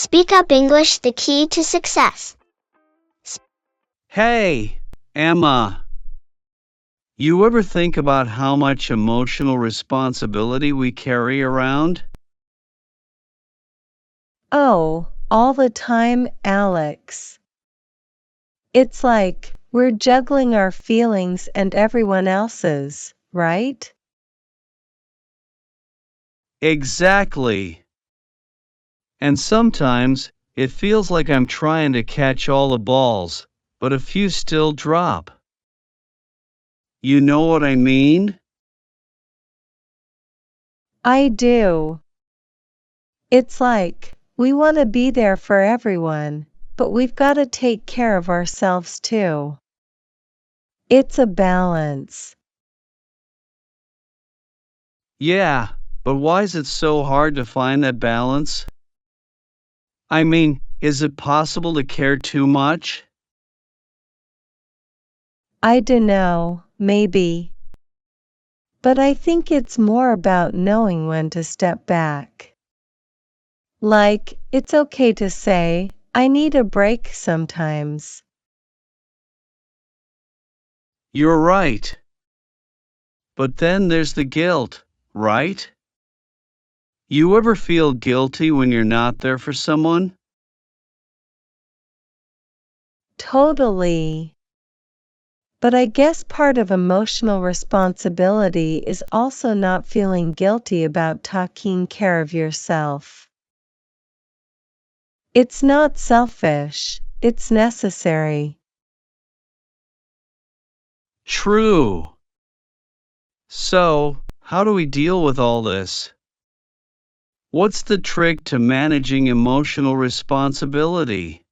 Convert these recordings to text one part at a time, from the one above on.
Speak Up English, the key to success. Hey, Emma, you ever think about how much emotional responsibility we carry around? Oh, all the time, Alex. It's like we're juggling our feelings and everyone else's, right? Exactly. And sometimes it feels like I'm trying to catch all the balls, but a few still drop. You know what I mean? I do. It's like we want to be there for everyone, but we've got to take care of ourselves too. It's a balance. Yeah, but why is it so hard to find that balance? I mean, is it possible to care too much? I dunno, maybe. But I think it's more about knowing when to step back. Like, it's okay to say, I need a break sometimes. You're right. But then there's the guilt, right? You ever feel guilty when you're not there for someone? Totally. But I guess part of emotional responsibility is also not feeling guilty about taking care of yourself. It's not selfish, it's necessary. True. So, how do we deal with all this? What's the trick to managing emotional responsibility?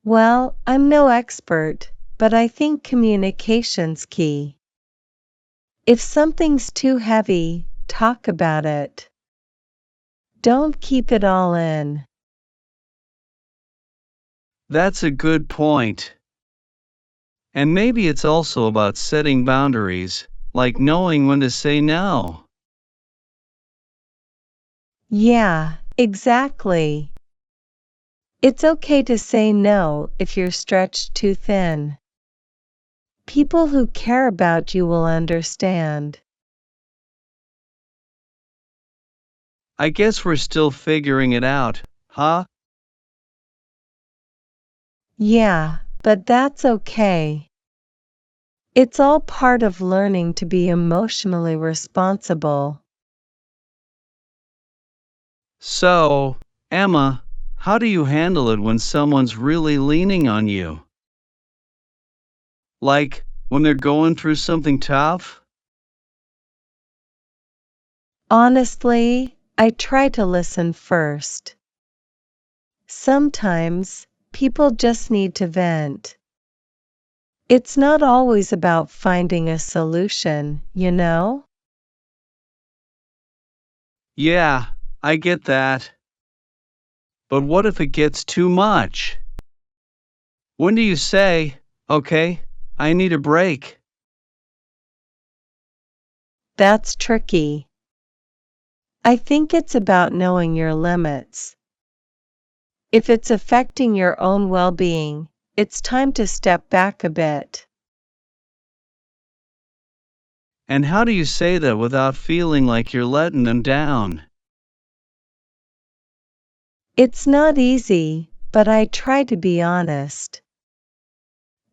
Well, I'm no expert, but I think communication's key. If something's too heavy, talk about it. Don't keep it all in. That's a good point. And maybe it's also about setting boundaries, like knowing when to say no. Yeah, exactly. It's okay to say no if you're stretched too thin. People who care about you will understand. I guess we're still figuring it out, huh? Yeah, but that's okay. It's all part of learning to be emotionally responsible. So, Emma, how do you handle it when someone's really leaning on you? Like, when they're going through something tough? Honestly, I try to listen first. Sometimes, people just need to vent. It's not always about finding a solution, you know? Yeah, I get that. But what if it gets too much? When do you say, okay, I need a break? That's tricky. I think it's about knowing your limits. If it's affecting your own well-being, it's time to step back a bit. And how do you say that without feeling like you're letting them down? It's not easy, but I try to be honest.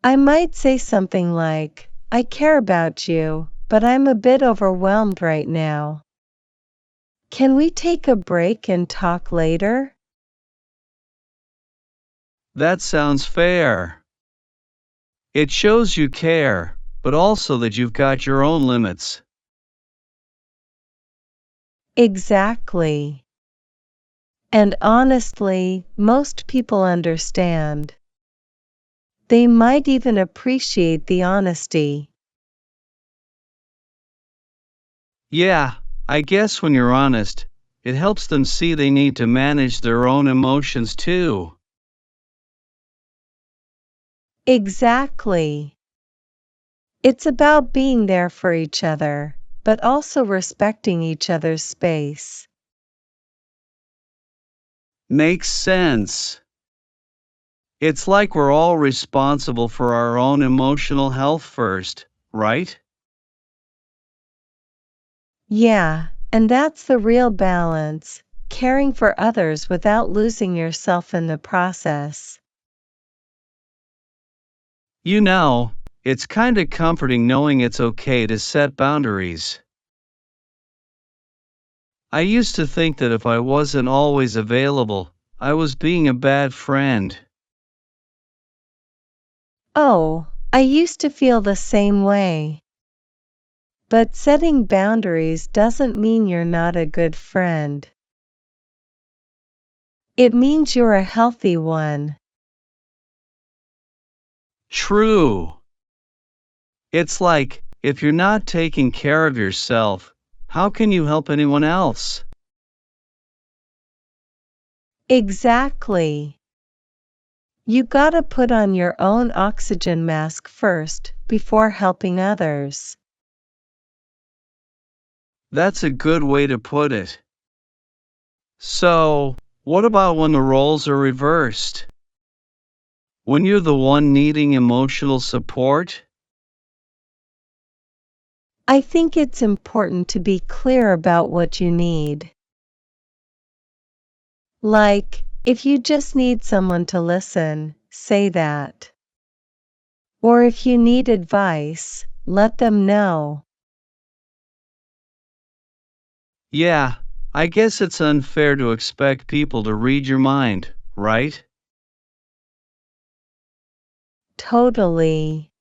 I might say something like, I care about you, but I'm a bit overwhelmed right now. Can we take a break and talk later? That sounds fair. It shows you care, but also that you've got your own limits. Exactly. And honestly, most people understand. They might even appreciate the honesty. Yeah, I guess when you're honest, it helps them see they need to manage their own emotions too. Exactly. It's about being there for each other, but also respecting each other's space. Makes sense. It's like we're all responsible for our own emotional health first, right? Yeah, and that's the real balance, caring for others without losing yourself in the process. You know, it's kinda comforting knowing it's okay to set boundaries. I used to think that if I wasn't always available, I was being a bad friend. Oh, I used to feel the same way. But setting boundaries doesn't mean you're not a good friend. It means you're a healthy one. True. It's like, if you're not taking care of yourself, how can you help anyone else? Exactly. You gotta put on your own oxygen mask first before helping others. That's a good way to put it. So, what about when the roles are reversed? When you're the one needing emotional support? I think it's important to be clear about what you need. Like, if you just need someone to listen, say that. Or if you need advice, let them know. Yeah, I guess it's unfair to expect people to read your mind, right? Totally.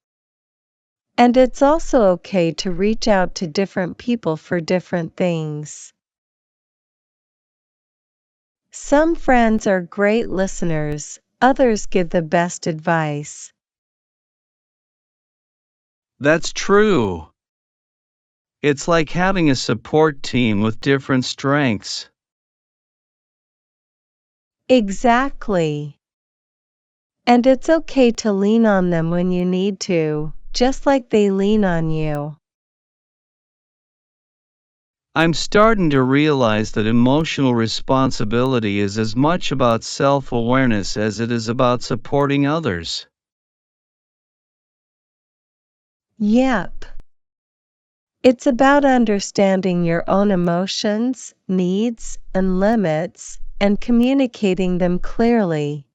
And it's also okay to reach out to different people for different things. Some friends are great listeners, others give the best advice. That's true. It's like having a support team with different strengths. Exactly. And it's okay to lean on them when you need to, just like they lean on you. I'm starting to realize that emotional responsibility is as much about self-awareness as it is about supporting others. Yep. It's about understanding your own emotions, needs, and limits, and communicating them clearly.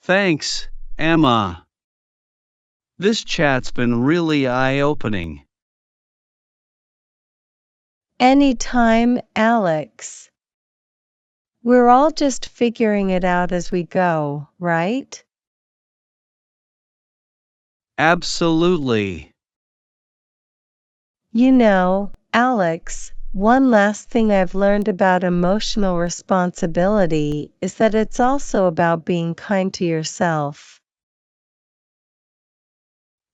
Thanks, Emma. This chat's been really eye-opening. Anytime, Alex. We're all just figuring it out as we go, right? Absolutely. You know, Alex, one last thing I've learned about emotional responsibility is that it's also about being kind to yourself.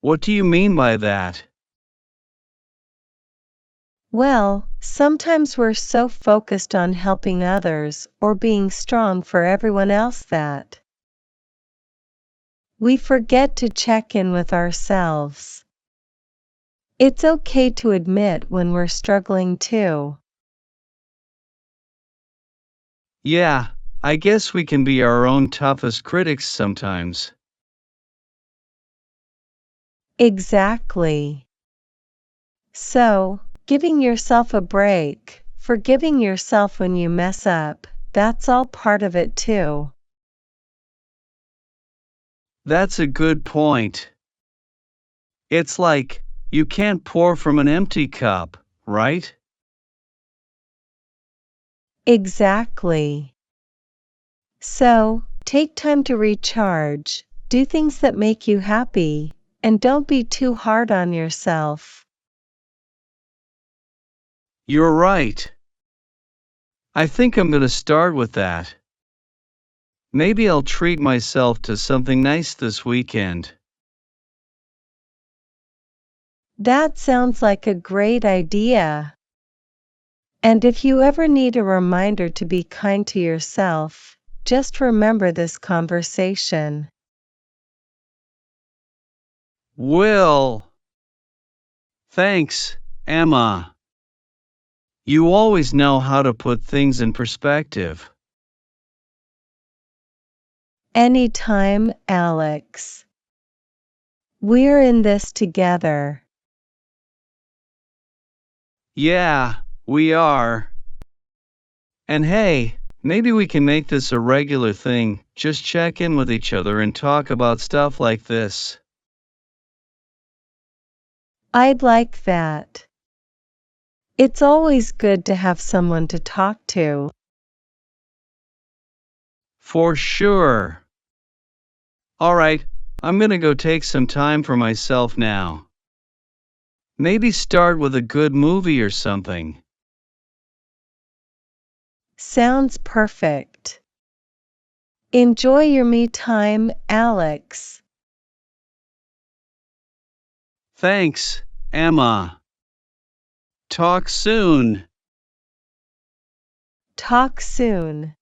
What do you mean by that? Well, sometimes we're so focused on helping others or being strong for everyone else that we forget to check in with ourselves. It's okay to admit when we're struggling too. Yeah, I guess we can be our own toughest critics sometimes. Exactly. So, giving yourself a break, forgiving yourself when you mess up, that's all part of it too. That's a good point. It's like, you can't pour from an empty cup, right? Exactly. So, take time to recharge, do things that make you happy, and don't be too hard on yourself. You're right. I think I'm gonna start with that. Maybe I'll treat myself to something nice this weekend. That sounds like a great idea. And if you ever need a reminder to be kind to yourself, just remember this conversation. Will. Thanks, Emma. You always know how to put things in perspective. Anytime, Alex. We're in this together. Yeah, we are. And hey, maybe we can make this a regular thing, just check in with each other and talk about stuff like this. I'd like that. It's always good to have someone to talk to. For sure. Alright, I'm gonna go take some time for myself now. Maybe start with a good movie or something. Sounds perfect. Enjoy your me time, Alex. Thanks, Emma. Talk soon. Talk soon.